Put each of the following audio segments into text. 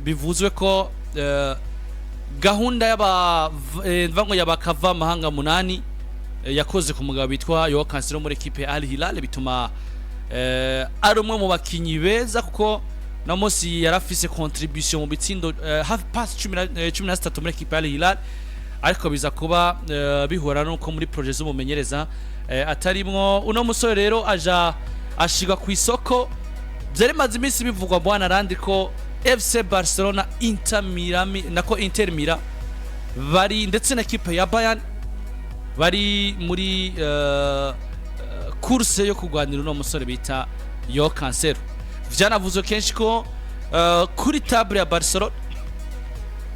bivuzwe ko gahunda y'abavango y'abakava mahanga munani yakoze ku mugabo bitwa Joao Cancelo muri equipe Al Hilal bituma ari umwe mu bakinyi beza kuko na Mosi yarafise contribution mu bitsindo half pass 13 muri equipe Al Hilal ariko biza kuba bihora nuko muri projet z'umumenyereza atarimwo uno musore rero aja ashiga ku isoko byari maze iminsi bivugwa bwana Landry ko FC Barcelona Inter Milan bari ndetse na equipe ya Bayern bari muri course yo kugwanira uno musore bita Joao Cancelo vyanavuzwe kenshi ko kuri table ya Barcelona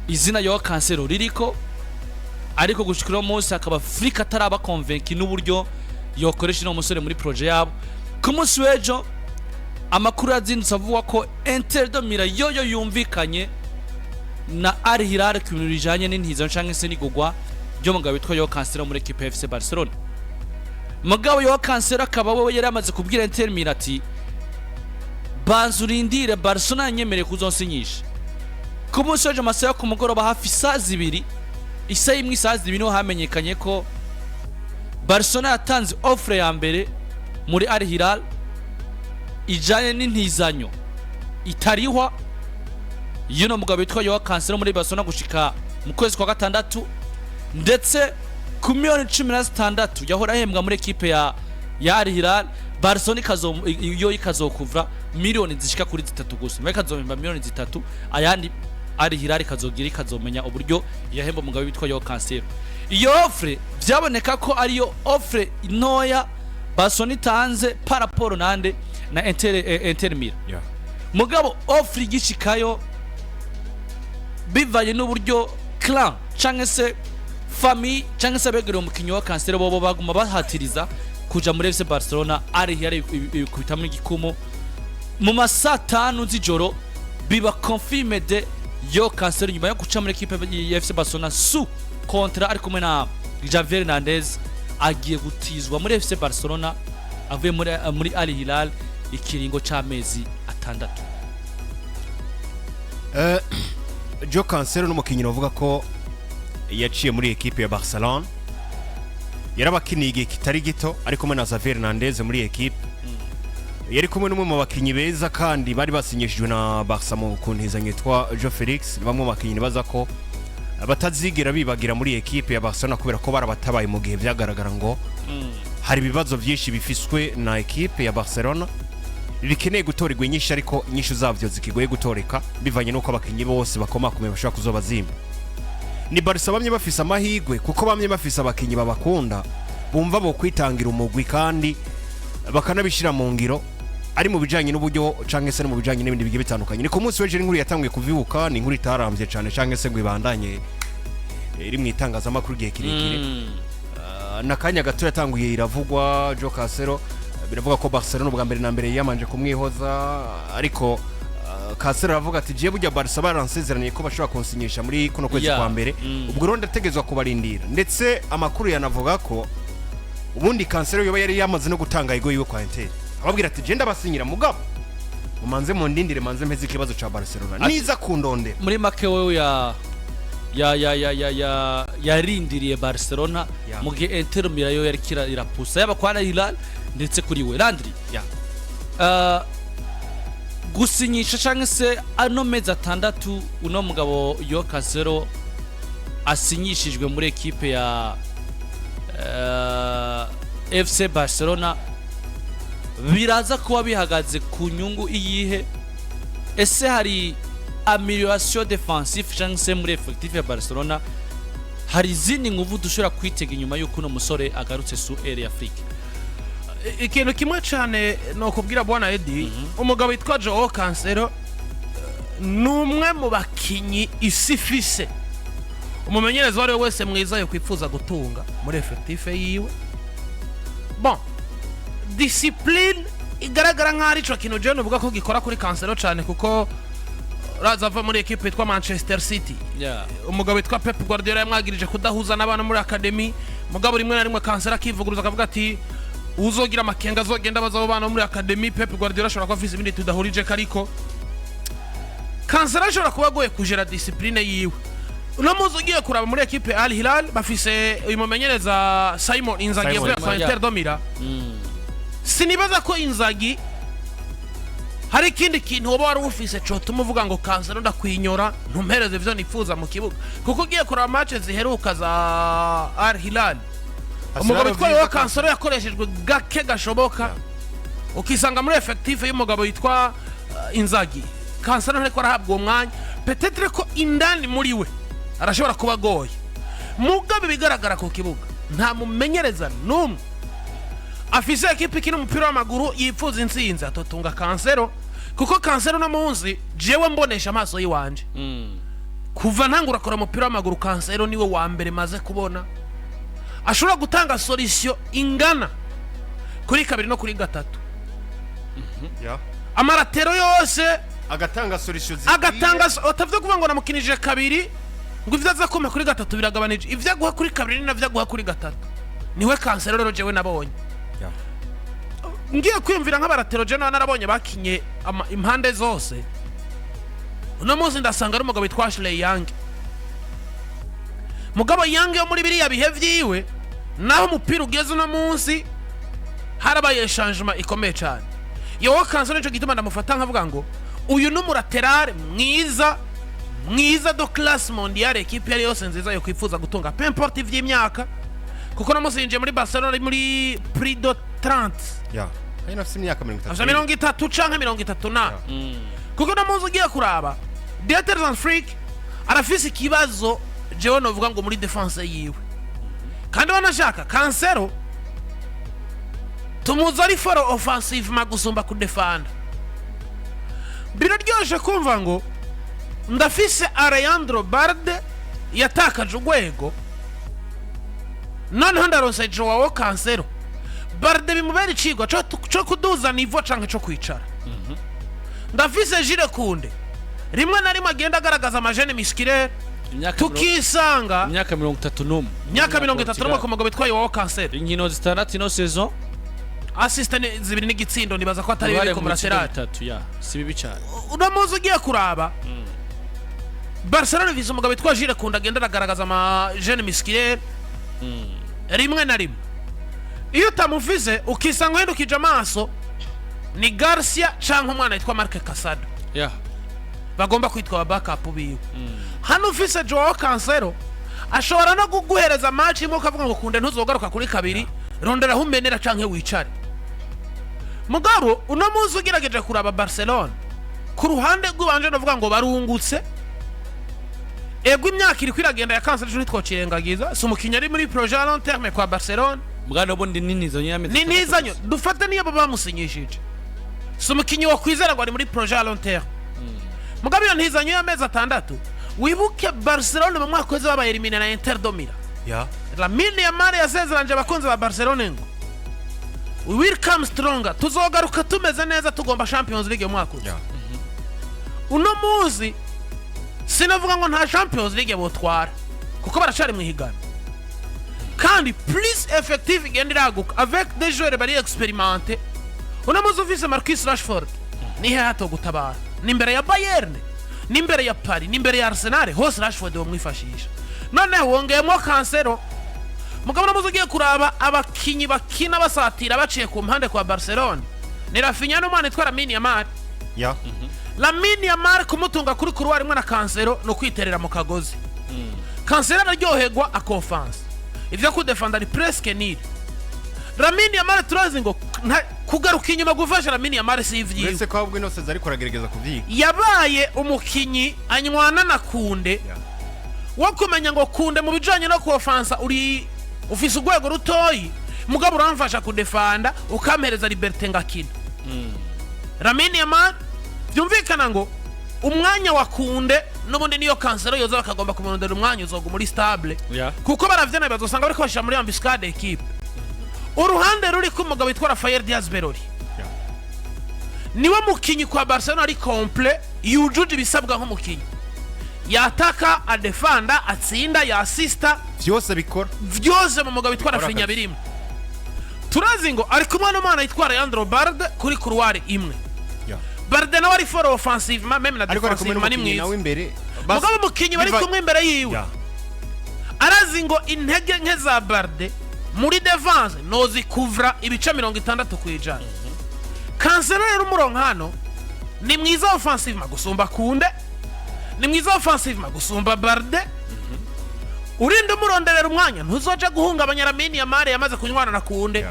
izina Joao Cancelo ririko ariko gushikira umunsi akaba Afrika taraba convaincu n'uburyo yokoresha no musore muri projet yabo ku munsi w'ejo amakuru azindutse avuga ko Inter de Milan yoyo yumvikanye na Al Hilal ku bintu bijanye n'intizo canke se nigugwa byo mugabo bitwa Joao Cancelo muri equipe FC Barcelona mugabo Joao Cancelo akaba wewe yari amaze kubwira Inter Milan ati banzurindire Barcelona nyemere kuzonsinyisha ku munsi w'ejo masaha ku mugoroba hafi saa 2 isa imwe saa 2 niho hamenyekanye ko Barcelona yatanze offre ya mbere muri Al Hilal ijanye n'intizanyo itarihwa yuno mugabo bitwa Joao Cancelo muri Barcelona gushika mu kwezi kwa gatandatu ndetse ku miliyoni 16 yahora ahembwa muri equipe ya Al Hilal Barcelona ikazokuvra miliyoni zishika kuri 3 gusa mwe kazomba miliyoni 3 ayandi Al Hilal ikazomenya uburyo yahemba mugabo bitwa Joao Cancelo iyo offre byaboneka ko ariyo offre ntoya Barcelona itanze paraporo nande na Inter Milan mugabo offre igishikayo bivanye n'uburyo clan canke se famille canke se begere umukinyi wa Cancelo bobo baguma bahatiriza kuja muri FC Barcelona Al Hilal kubita muri gikumo mu masaa 5 z'ijoro biba confirmé de Joao Cancelo nyuma yo guca muri equipe ya FC Barcelona su kontra ari kumwe na Javi Hernandez agiye gutizwa muri FC Barcelona avuye muri Al Hilal ikiringo c'amezi 6 Joao Cancelo n'umukinyi uvuga ko yaciye muri equipe ya Barcelona yarabakiniye igihe kitari gito ariko kumwe na Javi Hernandez muri equipe yari kumwe n'umwe mu bakinyi beza kandi bari basinyishijwe na Barca mu kuntizanye yitwa Joao Felix bamwe mu bakinyi baza ko batazigira bibagira muri equipe ya Barcelona kubera ko barabatabaye mu gihe byagaragara ngo hari ibibazo byinshi bifiswe na equipe ya Barcelona bikeneye gutorerwa inyishu ariko inyishu zavyo zikigoye gutoreka bivanye nuko abakinyi bose bakomakomeye bashaka kuzoba zimba ni Barca bamye bafisa amahigwe kuko bamye bafisa abakinyi babakunda bumva bo kwitangira umugwi kandi bakanabishira mu ngiro ari mu bijanye n'uburyo canke se no mu bijanye n'ibindi bigiye bitandukanye ni ku munsi w'ejo inkuru yatanguye kuvibuka ni inkuru itaramvye cyane canke se ngo ibandanye iri mu itangazamakuru gihe kirekire nakanya gato yatanguye iravugwa Joao Cancelo biravuga ko Barcelona ubwa mbere na mbere yamanje kumwihoza ariko Cancelo aravuga ati je burya Barca baransezeraniye ko bashobora konsinyisha muri kuno kwezi kwa mbere ubwo rero ndategezwa kubarindira ndetse amakuru yanavuga ko ubundi Cancelo yoba yari yamaze no gutanga igo yiwe kwa Inter ababwira ati je ndabasinyira mugabo mumanze mu ndindire manze mpeze ikibazo ca Barcelona niza kundonde muri make wewe yarindiriye Barcelona mu gihe Inter Milan yo yari irapusa yaba kwa Al Hilal ndetse kuri we Landry gusinyisha canke se ano mezi 6 uno mugabo Joao Cancelo asinyishijwe muri equipe ya FC Barcelona biraza kuba bihagaze ku nyungu iyihe ese hari amélioration défensive canke se muri effectif ya Barcelona hari izindi nguvu dushobora kwitega inyuma yuko uno musore agarutse su area Afrique ikintu kimwe cyane no kubwira bwana Eddie umugabo witwa Joao Cancelo numwe mu bakinyi isifise umumenyereza wari wese mwiza yo kwifuza gutunga muri effectif yiwe bon discipline igaragara nk'ari cyo kintu je nuvuga ko gikora kuri Cancelo cyane kuko razava muri equipe yitwa Manchester City umugabo witwa Pep Guardiola yamwagirije kudahuza n'abana muri academy mugabo rimwe na rimwe Cancelo akivuguruza akavuga ati uzogira makenga azogenda bazabo bana muri academy Pep Guardiola ashobora kwafisa ibindi tudahurije kariko Cancelo ashobora kuba agoye kujera discipline yiwe. Uno muzi ugiye kuraba muri equipe Al Hilal bafise uyu mumenyereza Simon Inzaghi yavuye kwa Inter do Milan. Sinibaza ko Inzaghi hari ikindi kintu woba wari ufise cyo tumuvuga ngo Cancelo ndakwinyora ntumpereze ivyo nifuza mu kibuga kuko ugiye kuraba match ziheruka za Al Hilal umugabo witwa Cancelo yakoreshejwe gake gashoboka ukisanga muri effective y'umugabo witwa Inzaghi Cancelo nteko arahabwa umwanya peut-être ko indani muri we arashobora kuba goye mugabe bigaragara ku kibuga nta mumenyereza numwe afise ekipe kino umupira w'amaguru yifuza intsinzi atotunga Cancelo kuko Cancelo no munsi jewe mbonesha amaso yiwanje kuva ntangura kora umupira w'amaguru Cancelo niwe wa mbere maze kubona ashobora gutanga solution ingana kuri kabiri no kuri gatatu amaratero yose agatanga solution agatanga utavye kuvuga ngo namukinije kabiri ngo ivyaza kuma kuri gatatu biragabanije ivya guha kuri kabiri navya guha kuri gatatu niwe Cancelo rero jewe nabonye ngiye kwimvira nk'abaratero je narabonye bakinye impande zose uno munsi ndasanga ari umugabo witwa Ashley Young mugabo Young yo muri biriya bihe vyiwe naho umupira ugeze uno munsi harabaye changement ikomeye cyane yo Cancelo nico gituma ndamufata nkavuga ngo uyu numuraterare mwiza do classe mondiale equipe yari yose nziza yo kwifuza gutunga peu importe ivy'imyaka kuko namusinje muri Barcelona muri prix de 30 hari nafise imyaka 30 canke 30 na kuko namuzi ugiye kuraba Dieters and Freak arafise ikibazo jewe novuga ngo muri defense yiwe kandi banashaka Cancelo tumuza ari for offensive magusumba ku defender biraryoshe kumva ngo ndafise Alejandro Balde yatakaje urwego noneho ndaronse Joao Cancelo Balde bimubera icigwa co kuduza nivo canke co kwicara ndafise Jire Kunde rimwe na rimwe agenda agaragaza amajene miskire tukisanga imyaka 31 ku mugabo witwa Joao Cancelo inkino zitandatu ino saison assistant zibiri n'igitsindo nibaza ko atari biri ku muraserati 3 si bibi cyane uno muzi ugiye kuraba Barcelona vise umugabo witwa Jire Kunde agenda agaragaza amajene miskire rimwe na rimwe iyo utamuvize ukisanga uhindukije amaso ni Garcia canke umwana witwa Marc Casado bagomba kwitwa backup biwe hano ufise Joao Cancelo ashobora no kuguhereza match imwe ukavuga ngo Kunde ntuzogaruka kuri kabiri rondera humenera canke wicare mugabo uno muzi ugerageje kuraba Barcelona ku ruhande rw'ubanje novuga ngo barungutse ego imyaka iri kwiragenda ya Cancelo cyo twocirengagiza si umukinnyi ari muri projet à long terme kwa Barcelona mugano bundi ninizanyo dufate niyo baba bamusinyishije si umukinnyi wo kwizera ngo ari muri projet à long terme mugabo iyo ntizanyo y'amezi 6 wibuke Barcelona mu mwaka weze babaye elimine na Inter do Milan Lamine Yamal yasezeranje abakunzi ba Barcelona ngo we will come stronger tuzogaruka tumeze neza tugomba Champions League mu mwaka uno muzi sinavuga ngo nta Champions League botwara kuko baracari mu higana kandi plus effective igendiraguka avec des joueurs bari expérimentés uno muzi ufise Marcus Rashford ni hato gutabara ni imbere ya Bayern ni imbere ya Paris ni imbere ya Arsenal hose Rashford wo mwifashisha none wongeyemo Cancelo mugabo namuzi ugiye kuraba abakinyi bakina basatira baciye ku mpande kwa Barcelona ni Rafinha n'umwana witwa Lamine Yamal Lamine Yamal kumutunga kuri couloir imwe na Cancelo no kwiterera mu kagozi Cancelo araryoherwa akofanse ivyo kudefenda ari presque nil Lamine Yamal turazi ngo kugaruka inyuma gufasha Lamine Yamal si ivyiwe ese ko ahubwo inose zari kuragerageza kuvyiga yabaye umukinyi anywana na Kunde wakumenya ngo Kunde mu bijanye no kuofansa uri ufise urwego rutoyi mugabo uramfasha kudefanda ukampereza liberté ngakina Lamine Yamal byumvikana ngo umwanya wa Kunde n'ubundi niyo Cancelo yoza bakagomba kumurondera umwanya uzoga muri stable kuko baravyana bazosanga bariko bashira muri embuscade equipe uruhande ruri ku mugabo witwa Rafael Diaz Berori niwe mukinyi kwa Barcelona ari complet yujuje ibisabwa nk'umukinyi yataka adefanda atsinda ya assista vyose bikora vyose mu mugabo witwa Rafinha birimo turazi ngo ari kumwe n'umwana witwa Alejandro Balde kuri couloir imwe Barde nawe ari for offensive même na ariko ari kumwe defensive mani n'umukinnyi nawe mwiza imbere mugabo umukinyi bari kumwe imbere yiwe Ya. arazi ngo intege nke za Barde muri defense nozi kuvra ibice 60 kwijana Cancelo rero umurongo hano ni mwiza offensive magusumba Kunde ni mwiza offensive magusumba Barde urinde umuronderera umwanya ntuzoje guhungabanya Lamine Yamal yamaze kunywana na Kunde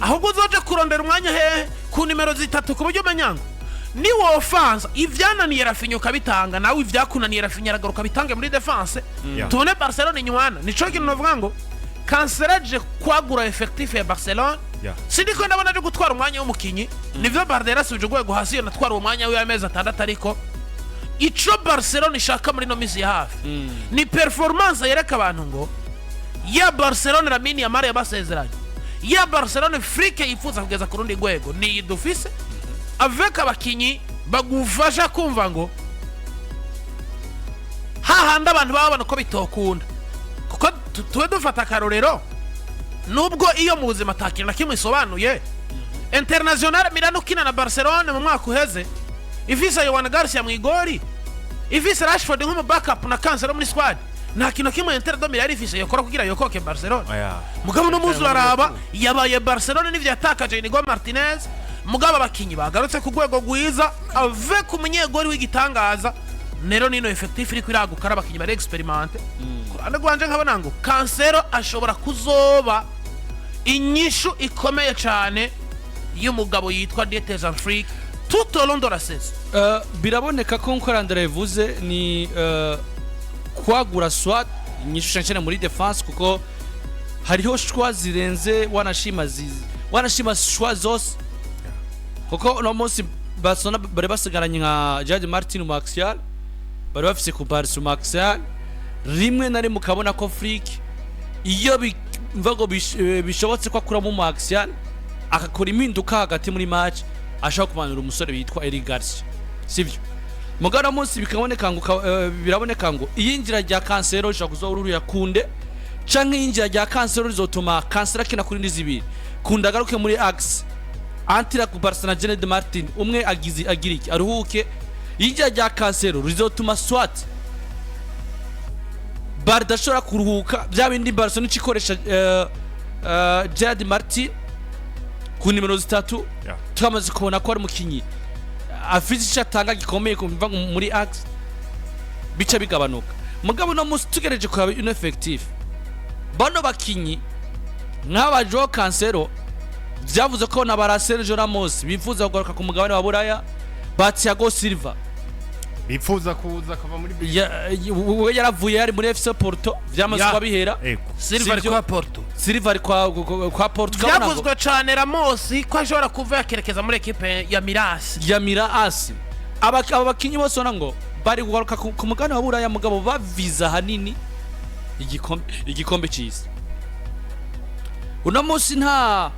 ahubwo uzoje kurondera umwanya hehe ku nimero 3 ku buryo umenyango ni wo offense ivyananiye Rafinha kabitanga nawe ivyakunaniye Rafinha aragaruka bitange muri defense tubone Barcelona inywana nico kintu novuga ngo Cancelo je kwagura effectif ya Barcelona sindiko ndabona je gutwara umwanya w'umukinyi nivyo Barde yarasubije ugwego hasi yo natwara umwanya w'amezi 6 ariko ico Barcelona ishaka muri no misi ya hafi ni performance yereka abantu ngo ya Barcelona Lamine Yamal yabasezeranye ya Barcelona Frike yifuza kugeza ku rundi rwego ni dufise avec abakinyi bagufasha kumva ngo hahanda abantu babana ko bitokunda kuko tuwe dufata karorero nubwo iyo mu buzima takina kimwe isobanuye International Milano kina na Barcelona mu mwaka uheze ifisa Joao Garcia mu igori ifisa Rashford nk'umu backup na Cancelo muri squad nta kintu kimwe Inter do Milan ifisa yokora kugira yokoke Barcelona mugabo no muzu araba yabaye Barcelona n'ivyo yatakaje Inigo Martinez mugabo abakinyi bagarutse ku rwego rwiza avec umunyegori w'igitangaza nero nino effectif iri kwiragukara abakinyi bari experimente kurande gwanje nkabona ngo Cancelo ashobora kuzoba inyishu ikomeye cyane y'umugabo yitwa Dietz Afrique tout au long de la saison biraboneka ko nko Landry yavuze ni kwagura swat inyishu cyane muri defense kuko hariho shwa zirenze wanashima shwa zose kuko no munsi Barcelona bari basigaranye nka Jadon Martin mu axial bari bafise ku Barca mu axial rimwe na rimwe ukabona ko Flick iyo mvago bishobotse ko akura mu axial akakora impinduka hagati muri match ashaka kumanura umusore bitwa Eric Garcia sivyo mugara munsi bikaboneka ngo biraboneka ngo iyinjira rya Cancelo ishaka kuzoruru ya Kunde canke iyinjira rya Cancelo rizotuma Cancelo akina kuri ndi zibiri Kunde agaruke muri axe antira ku Barcelona Jadon Martin umwe agiriki aruhuke iyinjira rya Cancelo rizotuma swat Barda ashobora kuruhuka bya bindi Barcelona icikoresha Jadon Martin ku nimero 3 twamaze kubona ko ari mukinyi afite icatanga gikomeye kumva muri axe bica bigabanuka mugabo no musi tugereje kwa ineffective bano bakinyi nk'aba Joao Cancelo byavuze ko na Barcelona Ramos bifuza kugaruka ku mugabane wa Buraya Thiago Silva bifuza kuza kava muri we yaravuye yari muri FC Porto vyamaze kwa bihera Silva ari kwa Porto Silva ari kwa Porto byavuzwe cyane Ramos ko ashobora kuva yakerekeza muri equipe ya Miras abakinyi bose ona ngo bari kugaruka ku mugabane wa Buraya mugabo baviza hanini igikombe cy'isi uno munsi nta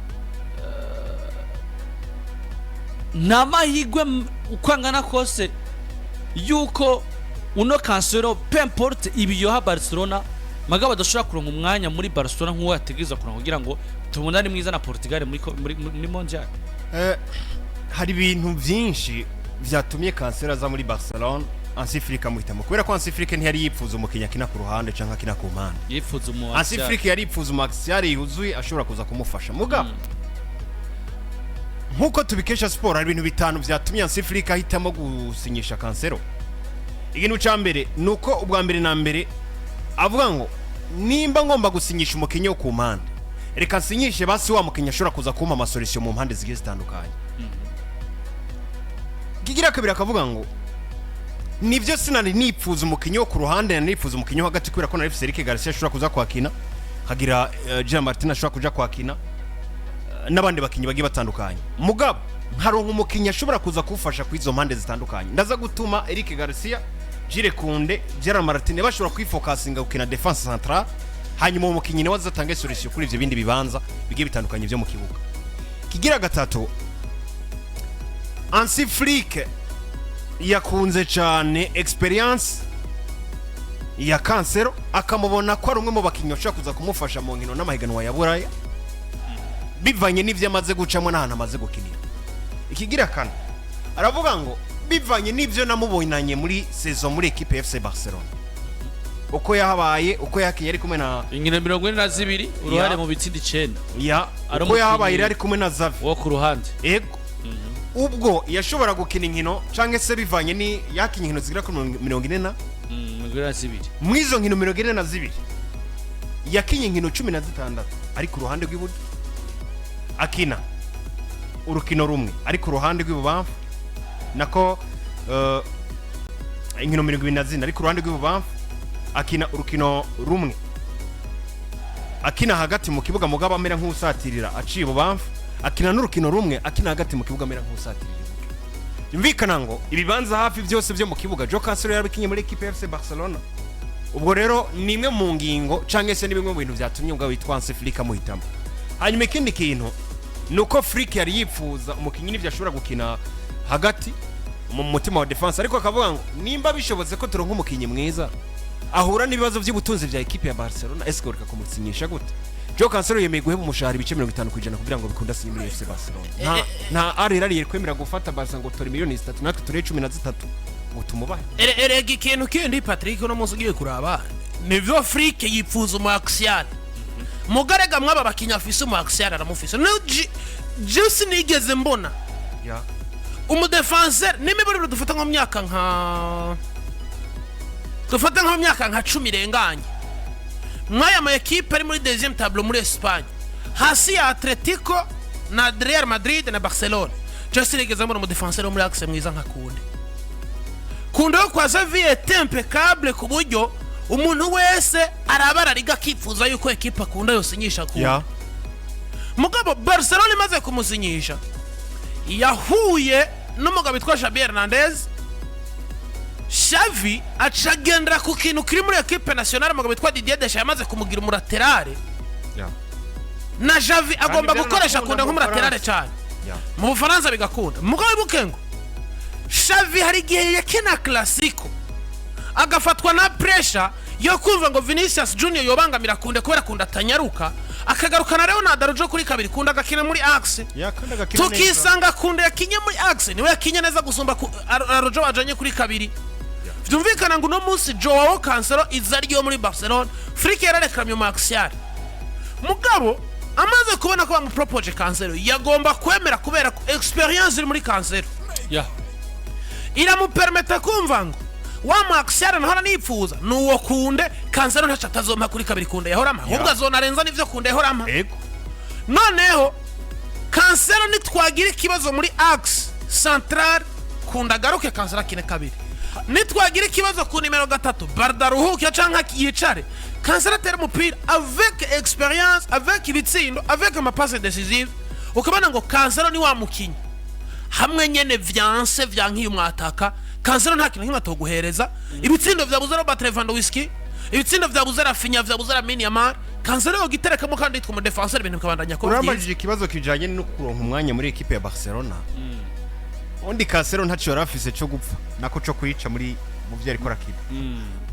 mahigwe ukwangana kose yuko uno Cancelo pemporte ibiyoha Barcelona magabo adashobora kuronka umwanya muri Barcelona nk'uwo yategeza kuronka kugira ngo tubonane mwiza na Portugal muri mondial hari ibintu byinshi byatumye Cancelo aza muri Barcelona Ansifrika muhitamo kubera ko Ansifrika ntiyari yipfuza umukinya kina ku ruhande canka kina ku mpande yipfuza umu Ansifrika yari yipfuza umaxial yuzuye ashobora kuza kumufasha mugabo nkuko tubikesha sport hari ibintu bitanu byatumye Ansifrika ahitamo gusinyisha Cancelo ikintu ca mbere nuko ubwa mbere na mbere avuga ngo nimba ngomba gusinyisha umukinyo ku mpande reka nsinyishe basi wa mukinya ashobora kuza kumpa amasolution mu mpande zigiye zitandukanye kigira kabiri akavuga ngo nivyo sinari nipfuza umukinyo ku ruhande na nipfuza umukinyo hagati kubera ko na FC Eric Garcia ashobora kuza kwakina hagira Jean Martin ashobora kuja kwakina n'abandi bakinyi bagiye batandukanye mugabo nkaronka umukinyi ashobora kuza kufasha kwizo mpande zitandukanye ndaza gutuma Eric Garcia Jire Kunde Jean Martin bashobora kwifocusinga ukina defense centrale hanyuma umukinyi ne wazatanga solution kuri ivyo bindi bibanza bigiye bitandukanye byo mu kibuga kigira gatatu Hansi Flick yakunze cyane experience ya Cancelo akamubona ko ari umwe mu bakinyi bashaka kuza kumufasha mu nkino n'amahiganwa ya Buraya bivanye n'ivyo amaze gucamo n'ahantu amaze gukinira ikigira kana aravuga ngo bivanye n'ibyo namubonanye muri saison muri equipe ya FC Barcelona uko yahabaye uko yakinye ari kumwe na inkino 42 uruhare mu bitsinda 9 ya uko yahabaye ari kumwe na Xavi wo ku ruhande ego ubwo yashobora gukina inkino canke se bivanye ni yakinye inkino zigira ku 40 mu izo nkino 42 yakinye inkino 16 ari ku ruhande rw'iburyo akina urukino rumwe ari ku ruhande rw'ibubamfu nako inkino 20 ari ku ruhande rw'ibubamfu akina urukino rumwe akina hagati mu kibuga mugaba amera nk'usatirira aciye ibubamfu akina n'urukino rumwe akina hagati mu kibuga amera nk'usatirira yumvikana ngo ibibanza hafi byose byo mu kibuga Joao Cancelo yarabikinye muri equipe ya FC Barcelona ubwo rero ni imwe mu ngingo canke se ni bimwe mu bintu byatumye ubwo witwa Hansi Flick amuhitamo hanyuma ikindi kintu nuko Flick yari yipfuza umukinyi n'ivyo ashobora gukina hagati mu mutima wa defense ariko akavuga ngo nimba bishobotse ko turonka umukinyi mwiza ahura n'ibibazo by'ubutunzi bya equipe ya Barcelona eske ureka kumutsinyisha gute Joao Cancelo yemeye guheba umushahara ibice 50% kugira ngo bikunda sinye muri FC Barcelona nta arerariye kwemera gufata Barca ngo tori miliyoni 3 natwe ture 13 ngo tumubahe erega ikintu kindi Patrick no muzi ugiye kuraba nivyo Flick yipfuza umu axial mugarega mwaba bakinya afise umu axial aramufise no just nigeze mbona ya umu defenseur nimiburi dufata nko myaka nka 10 irenganye mwaya ma equipe ari muri deuxième tableau muri Espagne hasi ya Atletico na Real Madrid na Barcelona just nigeze mbona umu defenseur muri axe mwiza nka kunde kwa Xavi est impeccable ku buryo umuntu wese arabara riga kifuza yuko equipe akunda yose nyisha ku ya mugabo Barcelona imaze kumusinyisha yahuye n'umugabo witwa Xavi Hernandez Xavi acagendera ku kintu kiri muri equipe nationale umugabo witwa Didier Deschamps yamaze kumugira umuraterare na Xavi agomba gukoresha kunda nk'umuraterare cyane mu Bufaransa bigakunda mugabo bukengo Xavi hari gihe yakina Clasico agafatwa na pressure yo kumva ngo Vinicius Junior yobangamira kunde kubera kunda tanyaruka akagarukana rero na Darujo kuri kabiri kunda gakina muri axe tukisanga kunde yakinye muri axe niwe yakinye neza gusumba Darujo wajanye kuri kabiri vyumvikana ngo no munsi Joao Cancelo izaryo muri Barcelona Flick yararekamye mu axial mugabo amaze kubona ko bamupropose Cancelo yagomba kwemera kubera experience iri muri Cancelo iramupermeta kumva ngo wa Maxiara nahora nipfuza nuwo kunde Cancelo ntacha atazompa kuri kabiri kunde yahorama ahubwo azonarenza nivyo kunde yahorama ego noneho Cancelo nitwagira ikibazo muri axe central kunda garuke Cancelo akine kabiri nitwagira ikibazo ku nimero 3 bardaruhuke canka yicare Cancelo atera umupira avec experience avec ibitsindo avec ma passe décisive ukabana ngo Cancelo ni wa mukinyi hamwe nyene vyanse vyankiye umwataka Cancelo nta kintu nk'imwe toguhereza ibitsindo vyabuze Robert Lewandowski ibitsindo vyabuze Rafinha vyabuze Lamine Yamal Cancelo yogiterekamo kandi yitwa mu defenseur ibintu bikabandanya ko urambajije ikibazo kijanye no kuronka umwanya muri equipe ya Barcelona undi Cancelo ntaco yarafise cyo gupfa nako cyo kuyica muri mu byo ariko rakiba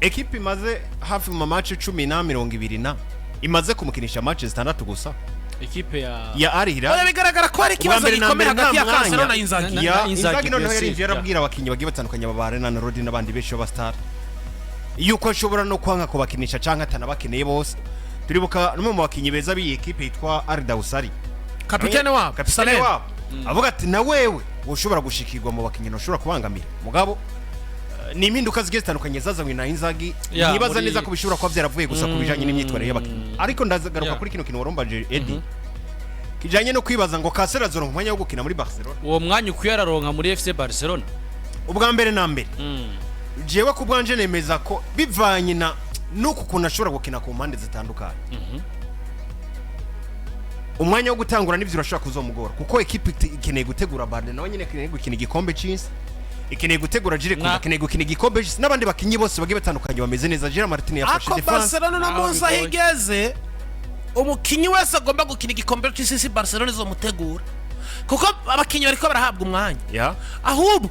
equipe imaze hafi mu match 10 na 20 imaze kumukinisha match 6 gusa equipe ya Al Hilal oya bigaragara ko ari ikibazo gikomeye hagati ya Cancelo na Inzaghi Inzaghi noneho yarinjiye arabwira abakinyi bagiye batandukanye babarena na Rodri n'abandi benshi b'abastar yuko ashobora no kwanga ko bakinisha canka atanabakeneye bose turibuka no mu bakinyi beza bi equipe yitwa Arda Usari kapitene wabo Saleh avuga ati na wewe ushobora gushikirwa mu bakinyi no ushobora kubangamira mugabo ni impinduka zigiye zitandukanye zazanywe na Inzaghi nibaza neza ko bishobora kuba byaravuye gusa kubijanye n'imyitwarire y'abakinyi ariko ndazagaruka kuri kino kintu warombaje Eddie kijanye no kwibaza ngo Cancelo azoronka umwanya wo gukina muri Barcelona uwo mwanya ukuyararonka muri FC Barcelona ubwa mbere na mbere jewe ku bwanje nemeza ko bivanye na nuko kuntu ashobora gukina ku mpande zitandukanye umwanya wo gutangura n'ivyo urashobora kuzomugora kuko equipe ikeneye gutegura Barcelona nawe nyene ikeneye gukina igikombe cy'isi ikeneye gutegura Jire kuva ikeneye gukina igikombe cy'isi n'abandi bakinyi bose bagiye batandukanye bameze neza Jire Martin yafashe defense Barcelona no munsi ahigeze umukinyi wese agomba gukina igikombe cy'isi Barcelona izomutegura kuko abakinyi bariko barahabwa umwanya ahubwo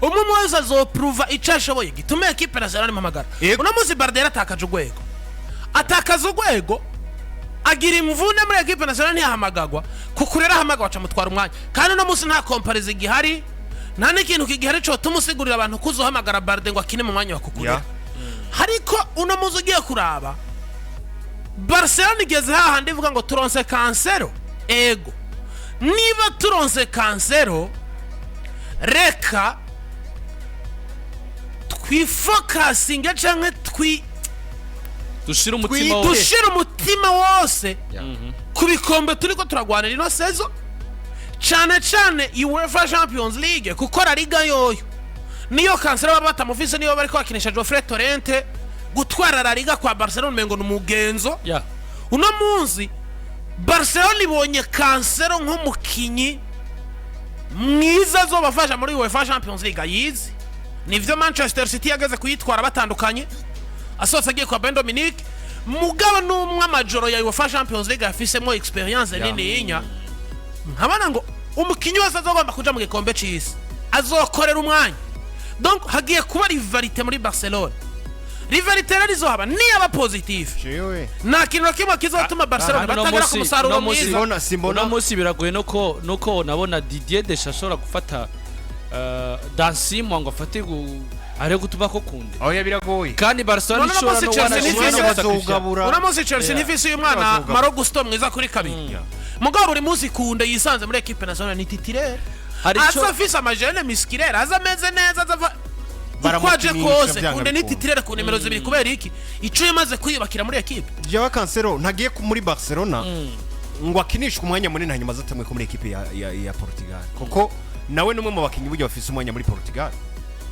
umwe wese azoprova icashoboye gitume equipe nationale impamagara uno munsi Barcelona atakaza urwego agira imvune muri equipe nationale ntiyahamagagwa kuko rero ahamagwa aca mutwara umwanya kandi no munsi nta comparison igihari nta n'ikintu kigihari cyo tumusigurira abantu kuzohamagara Barde ngo akine mu mwanya wa Kukurera hariko uno muzi ugiye kuraba Barcelona igeze hahandi ivuga ngo turonse Cancelo ego niba turonse Cancelo reka twifokasinge canke dushira umutima wose ku bikombe turiko turagwanira ino sezo cane UEFA Champions League kuko la Liga yoyo niyo Cancelo baba batamufise niyo bariko bakinisha Geoffrey Torrente gutwara la Liga kwa Barcelona mengo n'umugenzo uno munsi Barcelona ibonye Cancelo nk'umukinyi mwiza zo bafasha muri UEFA Champions League yizi nivyo Manchester City yageze kuyitwara batandukanye asose agiye kwa Ben Dominique mugabo n'umwe amajoro ya UEFA Champions League afisemo experience nini yinya nkabana ngo umukinyi wese azogomba kuja mu gikombe c'isi azokorera umwanya donc hagiye kuba rivalite muri Barcelona rivalite rero haba ni aba positive nta kintu kimwe kizotuma Barcelona batagira ku musaruro mwiza no musi biragoye nuko nabona Didier Deschamps ashobora gufata Dansimo ngo afate ari gutuma ko kunde oya biragoye kandi Barcelona ishobora no wana unamuzi Chelsea nifise uyu mwana Maro Gusto mwiza kuri kabiri mugabo buri munsi kunde yisanze muri equipe nationale ni titulaire aza fisa amajene miskirera aza meze neza aza kwaje kose kunde ni titulaire ku nimero 2 kubera iki ico yamaze kwiyubakira muri equipe Joao Cancelo ntagiye muri Barcelona ngo akinishwe umwanya munini hanyuma azatamwe ko muri equipe ya Portugal kuko nawe numwe mu bakinyi buryo bafise umwanya muri Portugal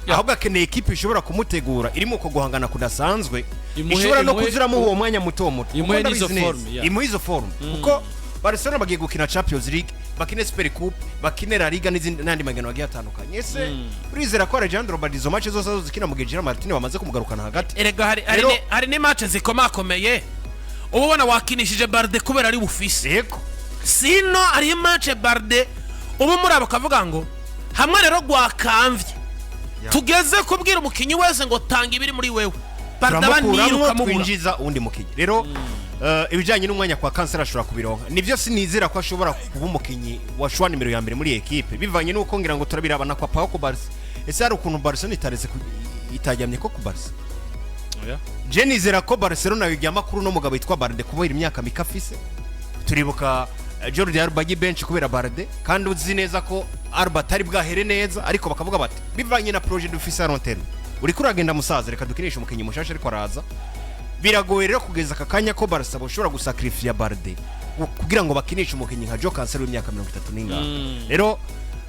ahubwo akeneye equipe ishobora kumutegura irimo ko guhangana kudasanzwe ishobora no kuziramo uwo mwanya muto izo form kuko Barcelona bagiye gukina Champions League bakine Super Cup bakine La Liga n'izindi nandi magano bagiye atandukanye ese urizera ko Alejandro Baldizo match zose zikina mu Gejira Martinez bamaze kumugarukana hagati erega hari ni match zikomakomeye ubona wakinishije Barde kubera ari bufise yego sino ari match Barde ubu muri abakavuga ngo hamwe rero gwakamvye tugeze kubwira umukinyi wese ngo tanga ibiri muri wewe Barde abaniruka mu kwinjiza undi mukinyi rero ibijanye n'umwanya kwa Cancelo ashobora kubironka nivyo sinizera ko ashobora kuba umukinyi wa shwa nimero ya mbere muri equipe bivanye nuko ngira ngo turabirabana kwa Pajo Barca ese hari ukuntu Barcelona itareze itajyamye ko ku Barca je nizera ko Barcelona yijyama kuri no mugabo yitwa Barde kubera imyaka mikafise turibuka Jordi Alba bench kubera Barde kandi uzi neza ko Alba atari bwahere neza ariko bakavuga bati bivanye na projet d'office Rontel uri kuragenda musaza reka dukinisha umukinyi mushasha ariko araza biragoye rero kugeza akakanya ko Barca boshobora gusacrifice Barde kugira ngo bakinishe umukinyi nka Joao Cancelo w'imyaka 34 rero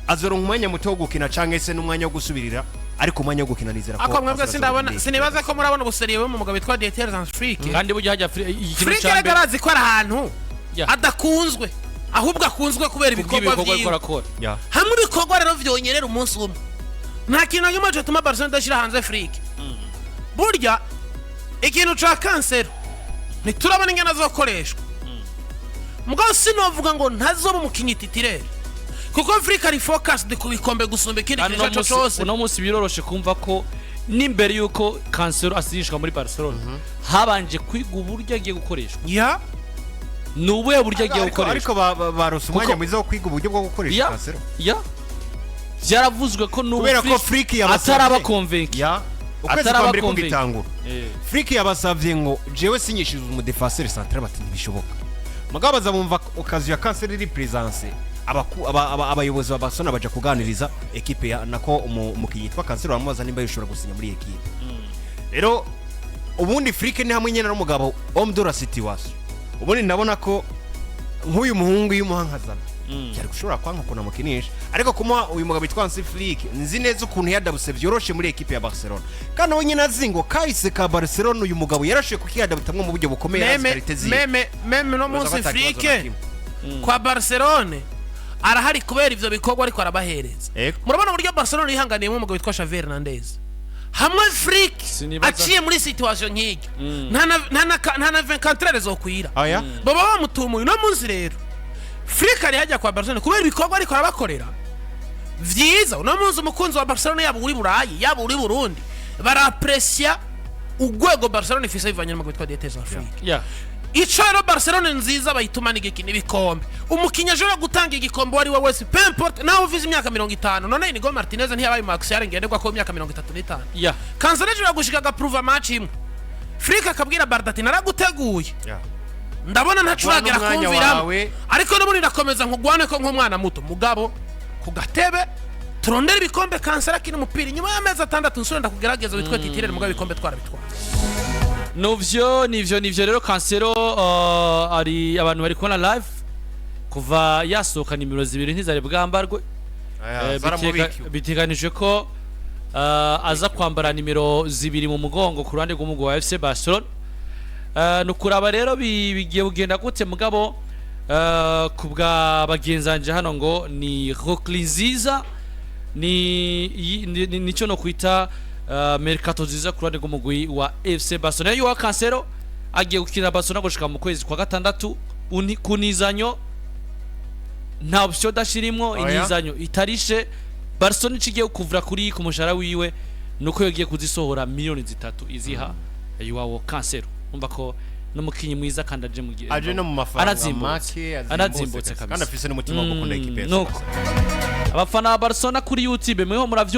azoro umwanya muto wo gukina canke se n'umwanya wo gusubirira ariko umwanya wo gukina nizera ko akomwe sindabona sinibaza ko murabona ubuseriye mu mugabo witwa Dieters and Freak kandi bujya hajya ikintu cyane garazi ko ahantu adakunzwe ahubwo akunzwe kubera ibikorwa byiwe hamwe ibikorwa rero vyonyerera umunsi umwe nta kintu nyuma cyo tuma Barcelona dashira hanze Freak burya ikintu ca Cancelo niturabona ingana zokoreshwa mugabo sinovuga ngo ntazoba umukinyi titulaire kuko Afrika ari focused ku bikombe gusumba ikindi kintu cyose uno munsi biroroshe kumva ko n'imbere yuko Cancelo asirishwa muri Barcelona habanje kwiga uburyo agiye gukoreshwa nubuye buryo agiye gukoreshwa ariko barose umwanya mwiza wo kwiga uburyo bwo gukoresha Cancelo byaravuzwe ko nubu Freak ataraba convince ataraba convince Freak yabasavye ngo jewe sinyishize umudefenseur central bati ntibishoboka mugabo bazabumva okazi ya Cancelo iri presence abayobozi ba Barcelona baje kuganiriza equipe ya nako umukinyi yitwa Cancelo bamubaza nimba yishobora gusinya muri equipe rero ubundi Freak ni hamwe nyene n'umugabo Omdora City waso ubundi ndabona ko nk'uyu muhungu y'umuhankazana cyari gushobora kwanka kuna mukinisha ariko kumuha uyu mugabo yitwa Freak nzi neza ukuntu yadabuse byoroshe muri equipe ya Barcelona kandi we nyine azingo kahise ka Barcelona uyu mugabo yarashe kukiyadabutamwe mu buryo bukomeye azikaritezi meme no munsi Freak kwa Barcelona arahari kubera ivyo bikorwa ariko arabahereza murabona uburyo Barcelona yihanganiye mu mugabo yitwa Xavi Hernandez hamwe Freak aciye muri situation nk'iki nta na Livecontroller zokwira baba bamutumuye no munsi rero Freak ari hajya kwa Barcelona kubera ibikorwa ariko arabakorera vyiza no munsi umukunzi wa Barcelona yaba uri Burayi yaba uri Burundi baraprecia ugwego Barcelona ifise bivanye n'umugabo yitwa Dieters and Freak ico rero Barcelona nziza bayitumana igikini ibikombe umukinyi ashobora gutanga igikombe wari we wese peu importe nawe uvize imyaka 50 none Inigo Martinez ntiyabaye Max yarengerwa ko imyaka 35 yeah. Cancelo ashobora gushika agaprove match imwe Frika akabwira Bardati naraguteguye ndabona ntacuragera kumvira ariko n'ubundi ndakomeza nkugwane ko nk'umwana muto mugabo ku gatebe turondera ibikombe Cancelo akina umupira nyuma y'amezi 6 nsore ndakugerageza witwe titirere mugabo ibikombe twarabitwara nivyo rero Cancelo ari abantu bari kubona live kuva yasohoka nimero 2 ntizari bwambarwe biteganijwe ko aza kwambara nimero 2 mu mugongo ku ruhande rw'umugwi wa FC Barcelona nukuraba rero bigiye kugenda gute mugabo kubwa bagenzanje hano ngo ni Rockli nziza nico no kwita mercato nziza ku ruhande rw'umugwi wa FC Barcelona yo Cancelo agiye gukina Barcelona gushika mu kwezi kwa gatandatu kunizanyo nta option dashirimwo inizanyo itarishe Barcelona cigiye kuvura kuri ku mushara wiwe nuko yagiye kuzisohora miliyoni 3 iziha Joao Cancelo umva ko n'umukinyi mwiza kandi aje no mu mafaranga make anazimbutse kabisa kandi afise n'umutima wo gukunda ikipe nuko abafana ba Barcelona kuri YouTube mweho muravyo